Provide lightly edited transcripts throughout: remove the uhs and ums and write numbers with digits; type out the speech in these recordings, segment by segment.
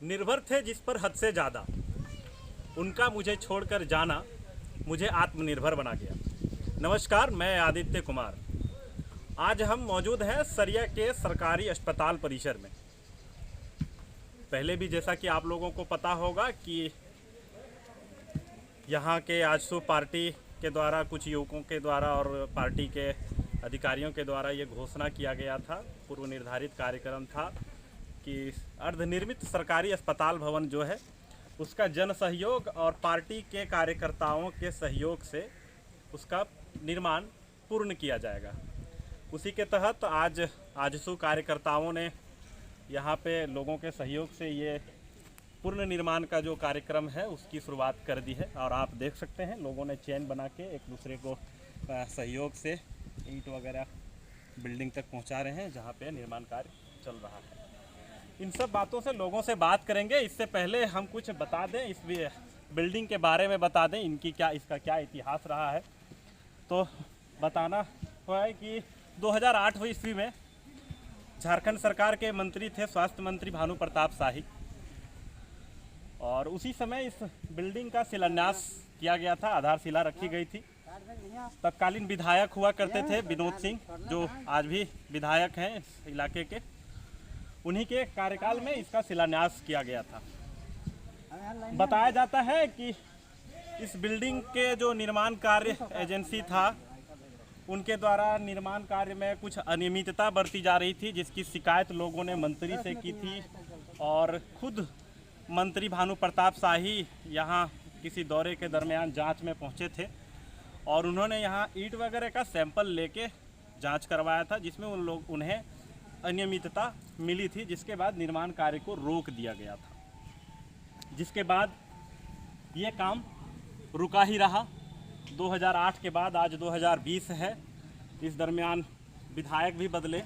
निर्भर थे जिस पर हद से ज़्यादा, उनका मुझे छोड़कर जाना मुझे आत्मनिर्भर बना गया। नमस्कार, मैं आदित्य कुमार। आज हम मौजूद हैं सरिया के सरकारी अस्पताल परिसर में। पहले भी जैसा कि आप लोगों को पता होगा कि यहाँ के आजसू पार्टी के द्वारा, कुछ युवकों के द्वारा और पार्टी के अधिकारियों के द्वारा ये घोषणा किया गया था, पूर्व निर्धारित कार्यक्रम था कि अर्धनिर्मित सरकारी अस्पताल भवन जो है उसका जन सहयोग और पार्टी के कार्यकर्ताओं के सहयोग से उसका निर्माण पूर्ण किया जाएगा। उसी के तहत आज आजसू कार्यकर्ताओं ने यहाँ पे लोगों के सहयोग से ये पूर्ण निर्माण का जो कार्यक्रम है उसकी शुरुआत कर दी है। और आप देख सकते हैं लोगों ने चेन बना के एक दूसरे को सहयोग से ईंट वगैरह बिल्डिंग तक पहुँचा रहे हैं जहाँ पे निर्माण कार्य चल रहा है। इन सब बातों से लोगों से बात करेंगे। इससे पहले हम कुछ बता दें, इस बिल्डिंग के बारे में बता दें, इसका क्या इतिहास रहा है। तो बताना हुआ है कि 2008 ईस्वी में झारखंड सरकार के मंत्री थे स्वास्थ्य मंत्री भानु प्रताप शाही, और उसी समय इस बिल्डिंग का शिलान्यास किया गया था, आधारशिला रखी गई थी। तत्कालीन विधायक हुआ करते थे विनोद सिंह, जो आज भी विधायक हैं इस इलाके के, उन्हीं के कार्यकाल में इसका शिलान्यास किया गया था। बताया जाता है कि इस बिल्डिंग के जो निर्माण कार्य एजेंसी था उनके द्वारा निर्माण कार्य में कुछ अनियमितता बरती जा रही थी, जिसकी शिकायत लोगों ने मंत्री से की थी। और खुद मंत्री भानु प्रताप शाही यहाँ किसी दौरे के दरमियान जांच में पहुँचे थे और उन्होंने यहाँ ईंट वगैरह का सैंपल लेके जांच करवाया था, जिसमें उन्हें अनियमितता मिली थी, जिसके बाद निर्माण कार्य को रोक दिया गया था। जिसके बाद ये काम रुका ही रहा। 2008 के बाद आज 2020 है। इस दरमियान विधायक भी बदले,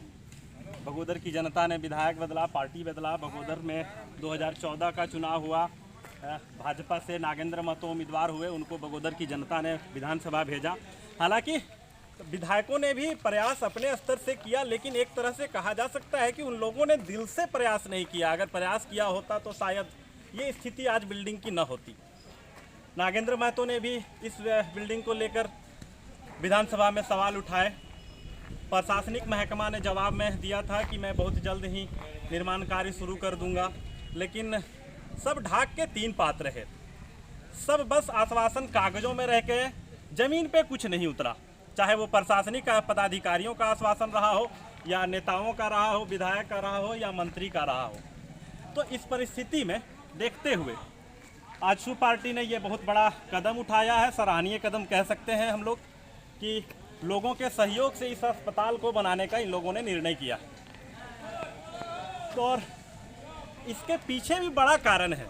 बगोदर की जनता ने विधायक बदला, पार्टी बदला। बगोदर में 2014 का चुनाव हुआ, भाजपा से नागेंद्र महतो उम्मीदवार हुए, उनको बगोदर की जनता ने विधानसभा भेजा। हालांकि विधायकों ने भी प्रयास अपने स्तर से किया, लेकिन एक तरह से कहा जा सकता है कि उन लोगों ने दिल से प्रयास नहीं किया। अगर प्रयास किया होता तो शायद ये स्थिति आज बिल्डिंग की न होती। नागेंद्र महतो ने भी इस बिल्डिंग को लेकर विधानसभा में सवाल उठाए। प्रशासनिक महकमा ने जवाब में दिया था कि मैं बहुत जल्द ही निर्माण कार्य शुरू कर दूंगा, लेकिन सब ढाक के तीन पात रहे। सब बस आश्वासन कागजों में रह के जमीन पे कुछ नहीं उतरा, चाहे वो प्रशासनिक पदाधिकारियों का आश्वासन रहा हो या नेताओं का रहा हो, विधायक का रहा हो या मंत्री का रहा हो। तो इस परिस्थिति में देखते हुए आजसू पार्टी ने ये बहुत बड़ा कदम उठाया है, सराहनीय कदम कह सकते हैं हम लोग, कि लोगों के सहयोग से इस अस्पताल को बनाने का इन लोगों ने निर्णय किया। तो और इसके पीछे भी बड़ा कारण है।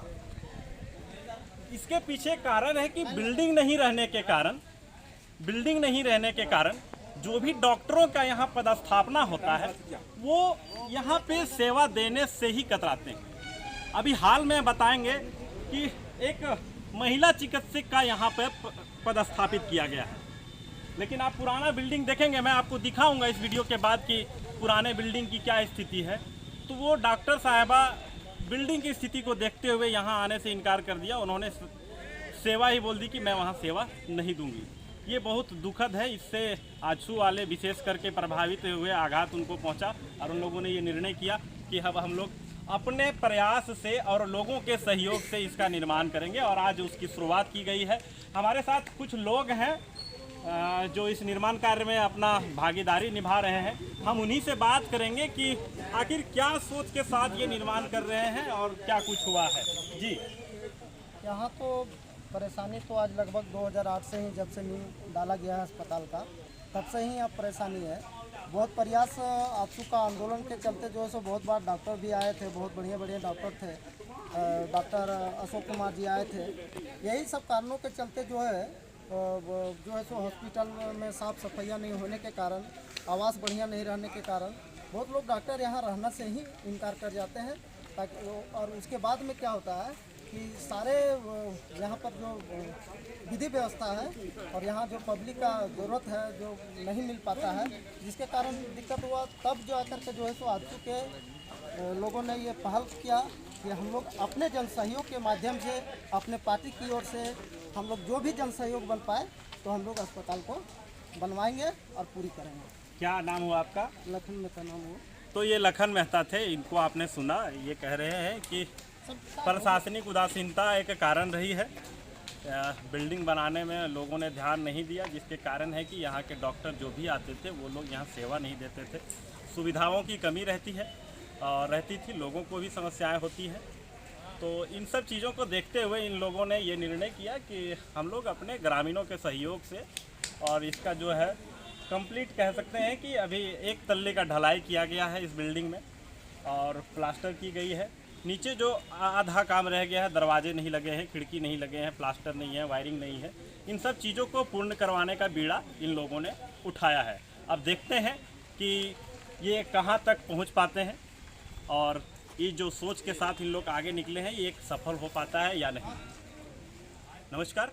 इसके पीछे कारण है कि बिल्डिंग नहीं रहने के कारण जो भी डॉक्टरों का यहाँ पदस्थापना होता है वो यहाँ पे सेवा देने से ही कतराते हैं। अभी हाल में बताएंगे कि एक महिला चिकित्सक का यहाँ पे पदस्थापित किया गया है, लेकिन आप पुराना बिल्डिंग देखेंगे, मैं आपको दिखाऊंगा इस वीडियो के बाद कि पुराने बिल्डिंग की क्या स्थिति है। तो वो डॉक्टर साहिबा बिल्डिंग की स्थिति को देखते हुए यहाँ आने से इनकार कर दिया। उन्होंने सेवा ही बोल दी कि मैं वहाँ सेवा नहीं दूंगी। ये बहुत दुखद है। इससे आजसू वाले विशेष करके प्रभावित हुए, आघात उनको पहुँचा और उन लोगों ने ये निर्णय किया कि अब हम लोग अपने प्रयास से और लोगों के सहयोग से इसका निर्माण करेंगे, और आज उसकी शुरुआत की गई है। हमारे साथ कुछ लोग हैं जो इस निर्माण कार्य में अपना भागीदारी निभा रहे हैं। हम उन्हीं से बात करेंगे कि आखिर क्या सोच के साथ ये निर्माण कर रहे हैं और क्या कुछ हुआ है। जी, यहाँ तो परेशानी तो आज लगभग 2008 से ही, जब से नींव डाला गया है अस्पताल का, तब से ही अब परेशानी है। बहुत प्रयास आजसू का आंदोलन के चलते जो है सो बहुत बार डॉक्टर भी आए थे, बहुत बढ़िया डॉक्टर थे, डॉक्टर अशोक कुमार जी आए थे। यही सब कारणों के चलते जो है सो हॉस्पिटल में साफ़ सफाइयाँ नहीं होने के कारण, आवास बढ़िया नहीं रहने के कारण बहुत लोग डॉक्टर यहाँ रहना से ही इनकार कर जाते हैं। ताकि और उसके बाद में क्या होता है कि सारे यहाँ पर जो विधि व्यवस्था है और यहाँ जो पब्लिक का ज़रूरत है जो नहीं मिल पाता है, जिसके कारण दिक्कत हुआ। तब जो आकर के जो है सो आजसू के लोगों ने ये पहल किया कि हम लोग अपने जन सहयोग के माध्यम से, अपने पार्टी की ओर से हम लोग जो भी जन सहयोग बन पाए तो हम लोग अस्पताल को बनवाएंगे और पूरी करेंगे। क्या नाम हुआ आपका? लखन मेहता नाम हुआ। तो ये लखन मेहता थे, इनको आपने सुना, ये कह रहे हैं कि प्रशासनिक उदासीनता एक कारण रही है। बिल्डिंग बनाने में लोगों ने ध्यान नहीं दिया, जिसके कारण है कि यहाँ के डॉक्टर जो भी आते थे वो लोग यहाँ सेवा नहीं देते थे। सुविधाओं की कमी रहती है और रहती थी, लोगों को भी समस्याएं होती हैं। तो इन सब चीज़ों को देखते हुए इन लोगों ने ये निर्णय किया कि हम लोग अपने ग्रामीणों के सहयोग से, और इसका जो है कंप्लीट कह सकते हैं कि अभी एक तल्ले का ढलाई किया गया है इस बिल्डिंग में और प्लास्टर की गई है। नीचे जो आधा काम रह गया है, दरवाजे नहीं लगे हैं, खिड़की नहीं लगे हैं, प्लास्टर नहीं है, वायरिंग नहीं है, इन सब चीज़ों को पूर्ण करवाने का बीड़ा इन लोगों ने उठाया है। अब देखते हैं कि ये कहाँ तक पहुँच पाते हैं और ये जो सोच के साथ इन लोग आगे निकले हैं ये एक सफल हो पाता है या नहीं। नमस्कार।